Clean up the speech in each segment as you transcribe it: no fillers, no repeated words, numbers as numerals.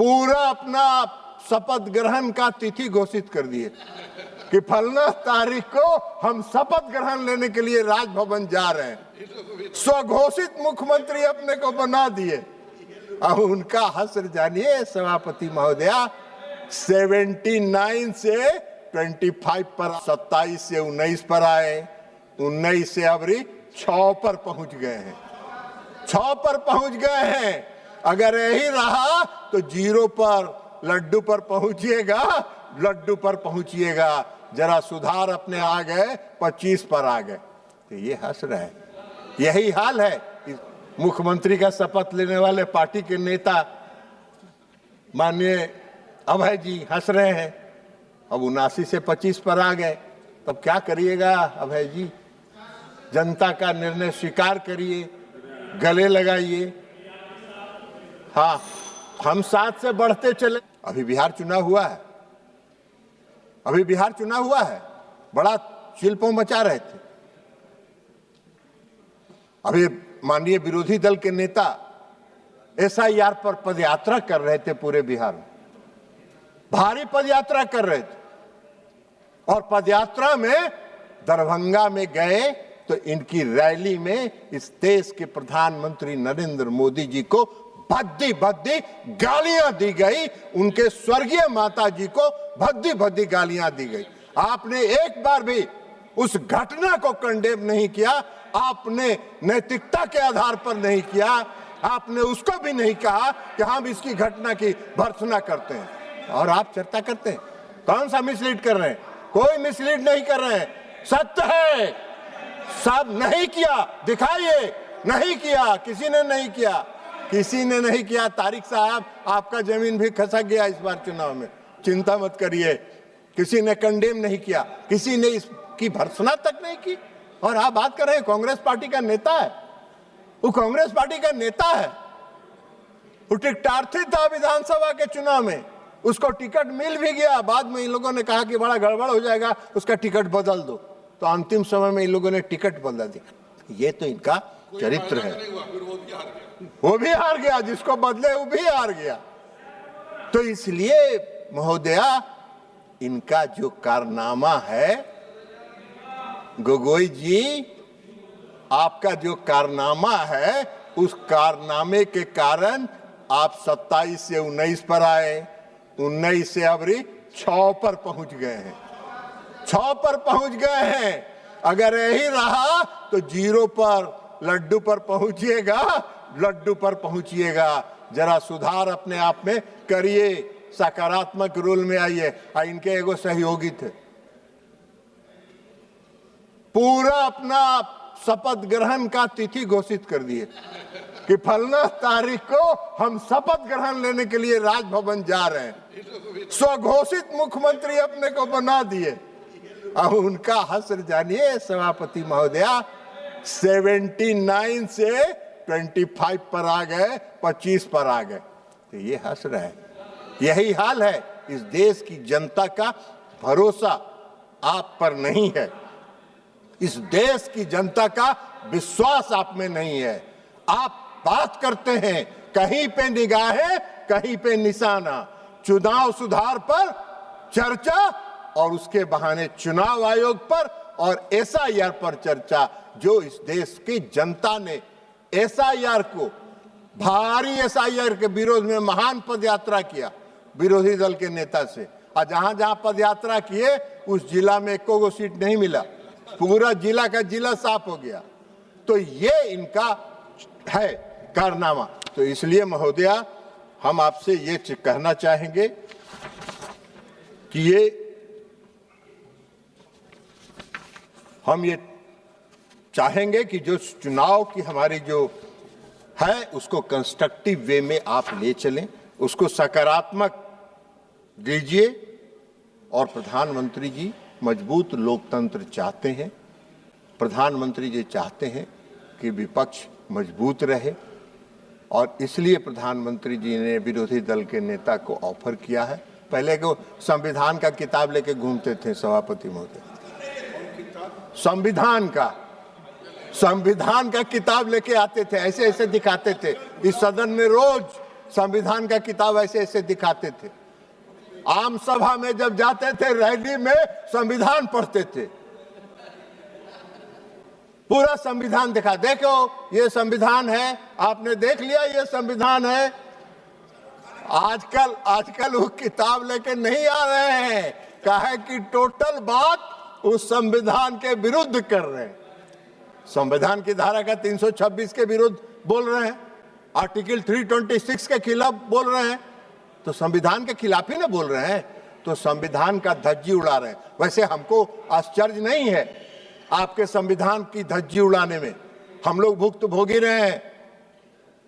पूरा अपना शपथ ग्रहण का तिथि घोषित कर दिए कि फलना तारीख को हम शपथ ग्रहण लेने के लिए राजभवन जा रहे हैं। स्वघोषित मुख्यमंत्री अपने को बना दिए। अब उनका हश्र जानिए सभापति महोदया, 79 से 25 पर, 27 से 19 पर आए, 19 से अबरी 6 पर पहुंच गए हैं, 6 पर पहुंच गए हैं। अगर यही रहा तो 0 पर, लड्डू पर पहुंचिएगा, लड्डू पर पहुंचिएगा। जरा सुधार अपने आ गए, 25 पर आ गए। तो ये हंस रहे हैं। यही हाल है मुख्यमंत्री का शपथ लेने वाले पार्टी के नेता माननीय अभय जी हंस रहे हैं। अब 79 से 25 पर आ गए, तब क्या करिएगा अभय जी? जनता का निर्णय स्वीकार करिए, गले लगाइए। हाँ, हम 7 से बढ़ते चले। अभी बिहार चुनाव हुआ है, अभी बिहार चुनाव हुआ है, बड़ा शिल्पों मचा रहे थे। अभी माननीय विरोधी दल के नेता SIR पर पदयात्रा कर रहे थे, पूरे बिहार में भारी पदयात्रा कर रहे थे। और पदयात्रा में दरभंगा में गए तो इनकी रैली में इस देश के प्रधानमंत्री नरेंद्र मोदी जी को भद्दी भद्दी गालियां दी गई, उनके स्वर्गीय माता जी को भद्दी भद्दी गालियां दी गई। आपने एक बार भी उस घटना को कंडेम नहीं किया, आपने नैतिकता के आधार पर नहीं किया, आपने उसको भी नहीं कहा कि हम इसकी घटना की भर्त्सना करते हैं। और आप चर्चा करते हैं। कौन सा मिसलीड कर रहे हैं? कोई मिसलीड नहीं कर रहे हैं, सत्य है। सब नहीं किया, दिखाइए। नहीं किया, किसी ने नहीं किया, किसी ने नहीं किया। तारिक साहब, आपका जमीन भी खसक गया इस बार चुनाव में, चिंता मत करिए। किसी ने कंडेम नहीं किया, किसी ने इसकी भर्त्सना तक नहीं की। और आप बात कर रहे हैं कांग्रेस पार्टी का नेता है, वो कांग्रेस पार्टी का नेता है, वो टिकटार्थी था विधानसभा के चुनाव में, उसको टिकट मिल भी गया। बाद में इन लोगों ने कहा कि बड़ा गड़बड़ हो जाएगा, उसका टिकट बदल दो, तो अंतिम समय में इन लोगों ने टिकट बदल दिया। ये तो इनका चरित्र है। वो भी हार गया, जिसको बदले वो भी हार गया। तो इसलिए महोदया, इनका जो कारनामा है, गोगोई जी, आपका जो कारनामा है, उस कारनामे के कारण आप 27 से 19 पर आए, 19 से अबरी 6 पर पहुंच गए हैं, 6 पर पहुंच गए हैं। अगर यही रहा तो 0 पर, लड्डू पर पहुंचिएगा, लड्डू पर पहुंचिएगा। जरा सुधार अपने आप में करिए, सकारात्मक रोल में आइए। इनके एगो सहयोगी थे, पूरा अपना शपथ ग्रहण का तिथि घोषित कर दिए कि फलना तारीख को हम शपथ ग्रहण लेने के लिए राजभवन जा रहे हैं। स्वघोषित मुख्यमंत्री अपने को बना दिए। अब उनका हश्र जानिए सभापति महोदया, 79 से 25 पर आ गए, 25 पर आ गए। तो ये हंस रहे हैं। यही हाल है। इस देश की जनता का भरोसा आप पर नहीं है, इस देश की जनता का विश्वास आप में नहीं है। आप बात करते हैं, कहीं पे निगाहें, कहीं पे निशाना, चुनाव सुधार पर चर्चा और उसके बहाने चुनाव आयोग पर और SIR पर चर्चा। जो इस देश की जनता ने SIR को, भारी SIR के विरोध में महान पदयात्रा किया विरोधी दल के नेता से, और जहां जहां पदयात्रा किए उस जिला में एको गो सीट नहीं मिला, पूरा जिला का जिला साफ हो गया। तो ये इनका है कारनामा। तो इसलिए महोदया, हम आपसे ये कहना चाहेंगे कि हम ये चाहेंगे कि जो चुनाव की हमारी जो है उसको कंस्ट्रक्टिव वे में आप ले चलें, उसको सकारात्मक दीजिए। और प्रधानमंत्री जी मजबूत लोकतंत्र चाहते हैं, प्रधानमंत्री जी चाहते हैं कि विपक्ष मजबूत रहे, और इसलिए प्रधानमंत्री जी ने विरोधी दल के नेता को ऑफर किया है। पहले को संविधान का किताब लेके घूमते थे सभापति महोदय, संविधान का किताब लेके आते थे, ऐसे ऐसे दिखाते थे। इस सदन में रोज संविधान का किताब ऐसे ऐसे दिखाते थे। आम सभा में जब जाते थे, रैली में संविधान पढ़ते थे, पूरा संविधान दिखा, देखो ये संविधान है, आपने देख लिया ये संविधान है। आजकल वो किताब लेके नहीं आ रहे हैं, कहे कि टोटल बात उस संविधान के विरुद्ध कर रहे हैं। संविधान की धारा का 326 के विरुद्ध बोल रहे हैं, आर्टिकल 326 के खिलाफ बोल रहे हैं, तो संविधान के खिलाफ ही ना बोल रहे हैं, तो संविधान का धज्जी उड़ा रहे हैं। वैसे हमको आश्चर्य नहीं है आपके संविधान की धज्जी उड़ाने में, हम लोग भुक्तभोगी रहे हैं।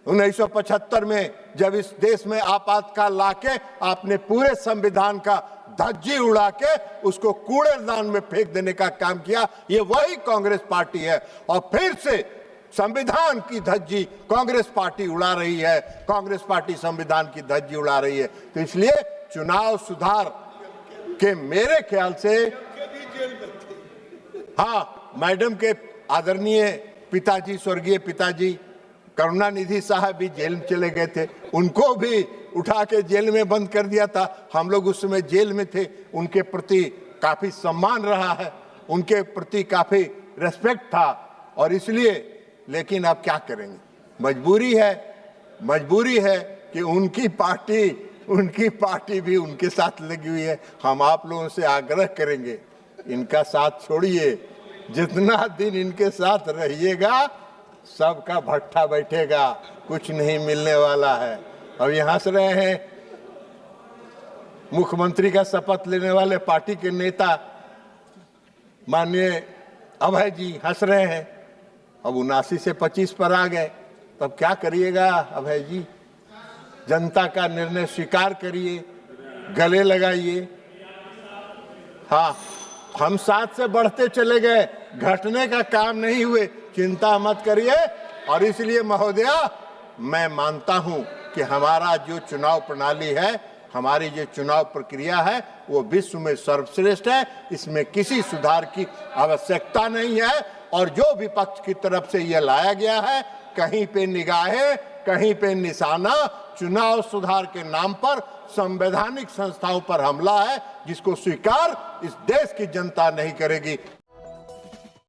1975 में जब इस देश में आपातकाल लाके आपने पूरे संविधान का धज्जी उड़ा के उसको कूड़ेदान में फेंक देने का काम किया, ये वही कांग्रेस पार्टी है। और फिर से संविधान की धज्जी कांग्रेस पार्टी उड़ा रही है, कांग्रेस पार्टी संविधान की धज्जी उड़ा रही है। तो इसलिए चुनाव सुधार के मेरे ख्याल से, हाँ, मैडम के आदरणीय पिताजी, स्वर्गीय पिताजी करुणानिधि साहब भी जेल में चले गए थे, उनको भी उठा के जेल में बंद कर दिया था। हम लोग उस समय जेल में थे, उनके प्रति काफी सम्मान रहा है, उनके प्रति काफी रेस्पेक्ट था, और इसलिए, लेकिन अब क्या करेंगे, मजबूरी है कि उनकी पार्टी भी उनके साथ लगी हुई है। हम आप लोगों से आग्रह करेंगे, इनका साथ छोड़िए, जितना दिन इनके साथ रहिएगा सबका भट्ठा बैठेगा, कुछ नहीं मिलने वाला है। अब ये हंस रहे हैं, मुख्यमंत्री का शपथ लेने वाले पार्टी के नेता माननीय अभय जी हंस रहे हैं, अब 79 से 25 पर आ गए, तब क्या करिएगा अभय जी? जनता का निर्णय स्वीकार करिए, गले लगाइए। हाँ, हम 7 से बढ़ते चले गए, घटने का काम नहीं हुए, चिंता मत करिए। और इसलिए महोदया, मैं मानता हूं कि हमारा जो चुनाव प्रणाली है, हमारी जो चुनाव प्रक्रिया है, वो विश्व में सर्वश्रेष्ठ है, इसमें किसी सुधार की आवश्यकता नहीं है। और जो विपक्ष की तरफ से यह लाया गया है, कहीं पे निगाहें, कहीं पे निशाना, चुनाव सुधार के नाम पर संवैधानिक संस्थाओं पर हमला है, जिसको स्वीकार इस देश की जनता नहीं करेगी।